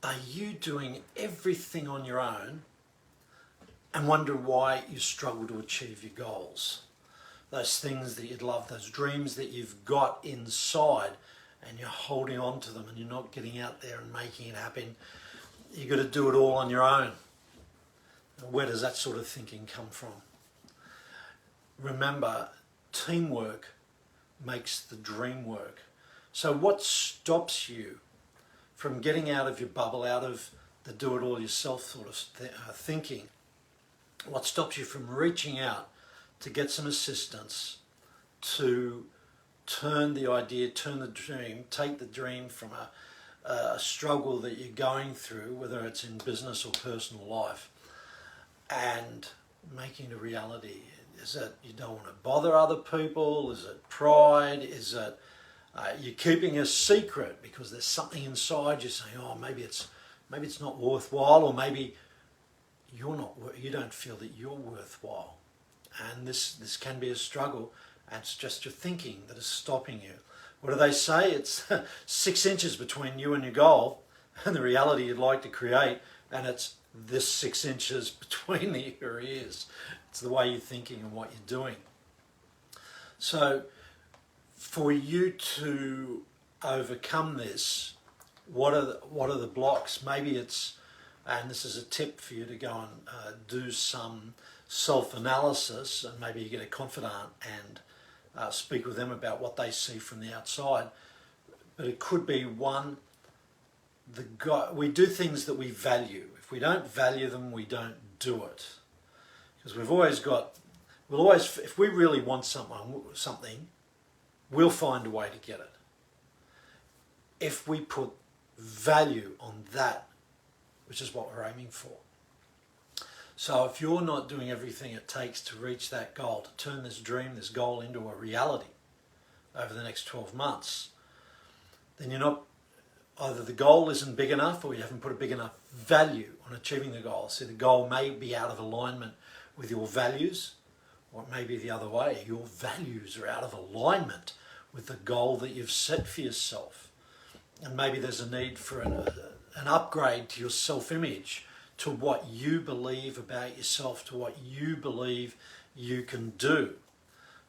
are you doing everything on your own and wonder why you struggle to achieve your goals? Those things that you'd love, those dreams that you've got inside, and you're holding on to them and you're not getting out there and making it happen. You've got to do it all on your own. Where does that sort of thinking come from? Remember, teamwork makes the dream work. So what stops you from getting out of your bubble, out of the do-it-all-yourself sort of thinking? What stops you from reaching out to get some assistance to turn the idea, turn the dream, take the dream from a struggle that you're going through, whether it's in business or personal life, and making it a reality? Is it you don't want to bother other people? Is it pride? Is it you're keeping a secret because there's something inside you saying, oh, maybe it's not worthwhile, or maybe you don't feel that you're worthwhile? And this can be a struggle, and it's just your thinking that is stopping you. What do they say? It's 6 inches between you and your goal and the reality you'd like to create, and it's this 6 inches between your ears. It's the way you're thinking and what you're doing. So for you to overcome this, what are the blocks? Maybe it's, and this is a tip for you to go and do some self-analysis, and maybe you get a confidant and speak with them about what they see from the outside. But it could be one, we do things that we value. If we don't value them, we don't do it. Because if we really want something, we'll find a way to get it. If we put value on that, which is what we're aiming for. So if you're not doing everything it takes to reach that goal, to turn this dream, this goal into a reality over the next 12 months, then you're not, either the goal isn't big enough, or you haven't put a big enough value on achieving the goal. So the goal may be out of alignment with your values, or it may be the other way. Your values are out of alignment with the goal that you've set for yourself. And maybe there's a need for an upgrade to your self-image, to what you believe about yourself, to what you believe you can do.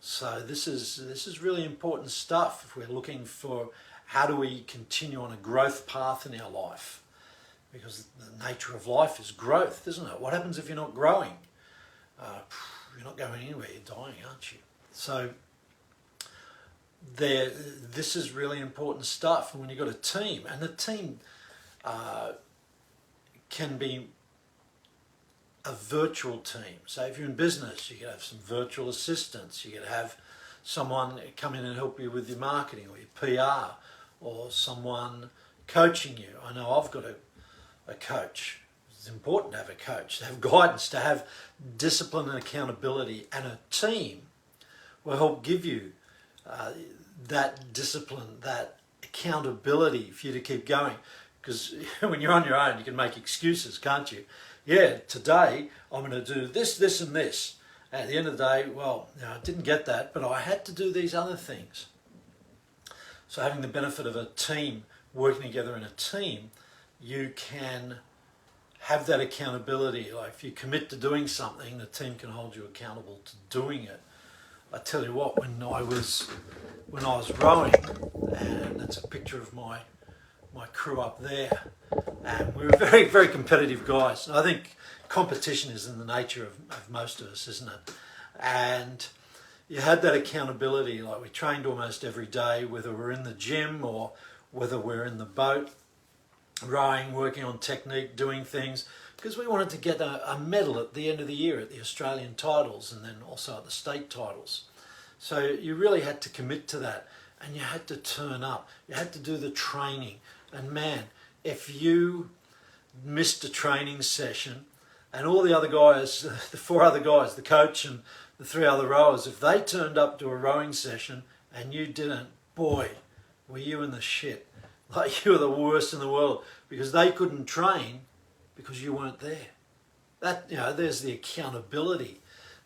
So this is really important stuff if we're looking for how do we continue on a growth path in our life. Because the nature of life is growth, isn't it? What happens if you're not growing? You're not going anywhere, you're dying, aren't you? So this is really important stuff. And when you've got a team, and the team can be a virtual team. So if you're in business, you can have some virtual assistants. You can have someone come in and help you with your marketing or your PR, or someone coaching you. I know I've got a coach. It's important to have a coach, to have guidance, to have discipline and accountability, and a team will help give you that discipline, that accountability for you to keep going. Because when you're on your own, you can make excuses, can't you? Yeah, today I'm going to do this, this and this. And at the end of the day, well, I didn't get that, but I had to do these other things. So having the benefit of a team, working together in a team, you can have that accountability. Like if you commit to doing something, the team can hold you accountable to doing it. I tell you what, when I was rowing, and that's a picture of my crew up there, and we were very, very competitive guys. I think competition is in the nature of most of us, isn't it? And you had that accountability. Like we trained almost every day, whether we're in the gym or whether we're in the boat, rowing, working on technique, doing things, because we wanted to get a medal at the end of the year at the Australian titles, and then also at the state titles. So you really had to commit to that, and you had to turn up. You had to do the training. And man, if you missed a training session, and all the other guys, the 4 other guys, the coach and the 3 other rowers, if they turned up to a rowing session and you didn't, boy, were you in the shit. Like you were the worst in the world, because they couldn't train because you weren't there. That, there's the accountability.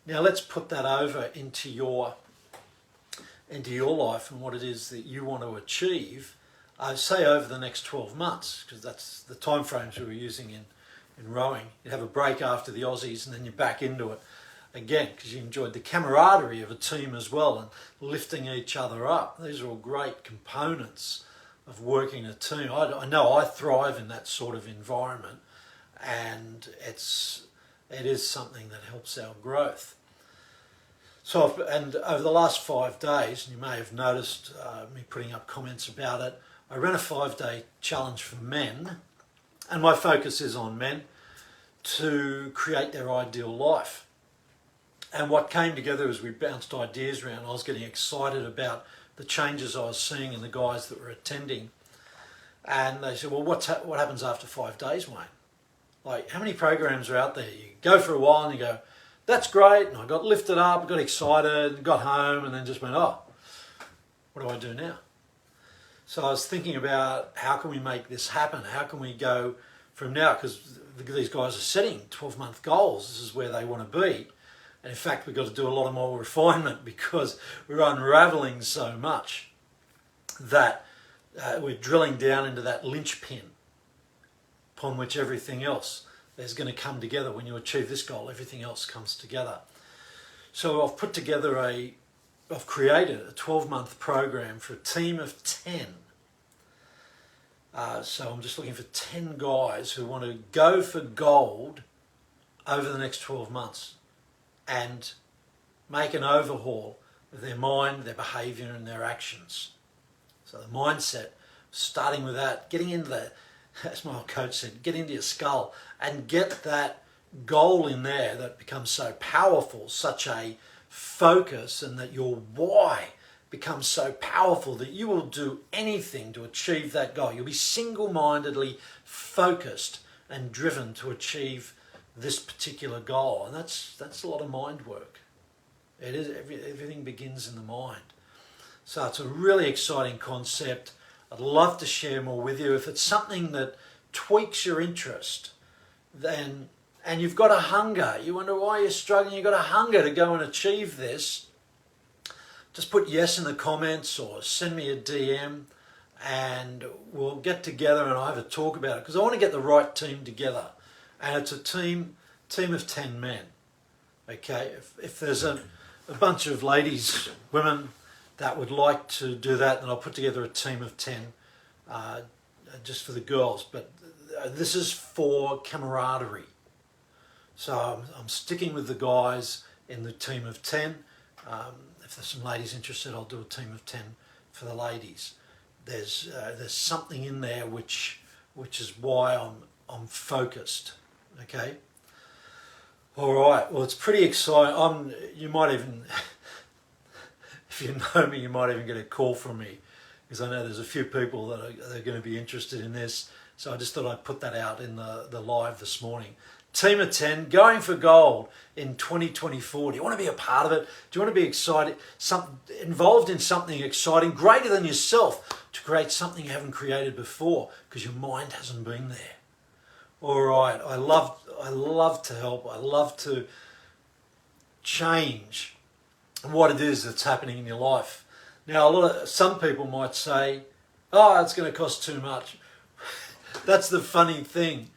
Now let's put that over into your life and what it is that you want to achieve I say over the next 12 months, because that's the time frames we were using in rowing. You have a break after the Aussies and then you're back into it again, because you enjoyed the camaraderie of a team as well and lifting each other up. These are all great components of working a team. I know I thrive in that sort of environment, and it is something that helps our growth. So, and over the last 5 days, and you may have noticed me putting up comments about it, I ran a 5-day challenge for men, and my focus is on men, to create their ideal life. And what came together as we bounced ideas around, I was getting excited about the changes I was seeing in the guys that were attending. And they said, well, what happens after 5 days, Wayne? Like, how many programs are out there? You go for a while and you go, that's great. And I got lifted up, got excited, got home, and then just went, oh, what do I do now? So I was thinking about how can we make this happen? How can we go from now? Because these guys are setting 12-month goals. This is where they want to be. And in fact, we've got to do a lot more refinement because we're unraveling so much that we're drilling down into that linchpin upon which everything else is going to come together. When you achieve this goal, everything else comes together. So I've created a 12-month program for a team of 10. So I'm just looking for 10 guys who want to go for gold over the next 12 months and make an overhaul of their mind, their behaviour and their actions. So the mindset, starting with that, getting into that, as my old coach said, get into your skull and get that goal in there that becomes so powerful, such a focus, and that your why becomes so powerful that you will do anything to achieve that goal. You'll be single-mindedly focused and driven to achieve this particular goal, and that's a lot of mind work. It is, everything begins in the mind. So it's a really exciting concept. I'd love to share more with you. If it's something that tweaks your interest, then, and you've got a hunger, you wonder why you're struggling, you've got a hunger to go and achieve this, just put yes in the comments or send me a DM and we'll get together and I'll have a talk about it, because I want to get the right team together. And it's a team of 10 men. Okay, if there's a bunch of ladies, women that would like to do that, then I'll put together a team of 10 just for the girls. But this is for camaraderie. So I'm sticking with the guys in the team of 10. If there's some ladies interested, I'll do a team of 10 for the ladies. There's something in there which is why I'm focused. Okay. All right. Well, it's pretty exciting. You might even, if you know me, you might even get a call from me, because I know there's a few people that are going to be interested in this. So I just thought I'd put that out in the live this morning. Team of 10 going for gold in 2024. Do you want to be a part of it? Do you want to be excited, involved in something exciting, greater than yourself, to create something you haven't created before because your mind hasn't been there? All right, I love to help. I love to change what it is that's happening in your life. Now, some people might say, "Oh, it's going to cost too much." That's the funny thing.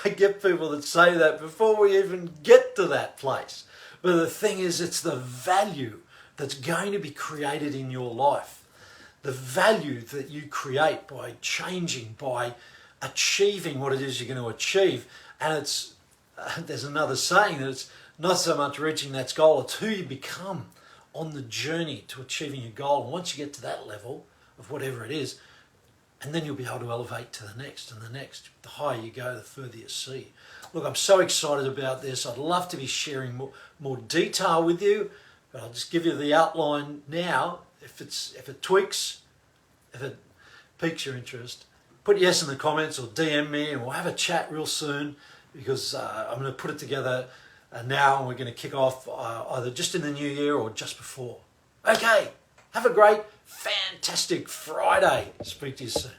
I get people that say that before we even get to that place. But the thing is, it's the value that's going to be created in your life. The value that you create by changing, by achieving what it is you're going to achieve. And there's another saying that it's not so much reaching that goal, it's who you become on the journey to achieving your goal. And once you get to that level of whatever it is, and then you'll be able to elevate to the next and the next. The higher you go, the further you see. Look, I'm so excited about this. I'd love to be sharing more detail with you, but I'll just give you the outline now. If it tweaks, if it piques your interest, put yes in the comments or DM me and we'll have a chat real soon, because I'm going to put it together now and we're going to kick off either just in the new year or just before. Okay, have a great, fantastic Friday. Speak to you soon.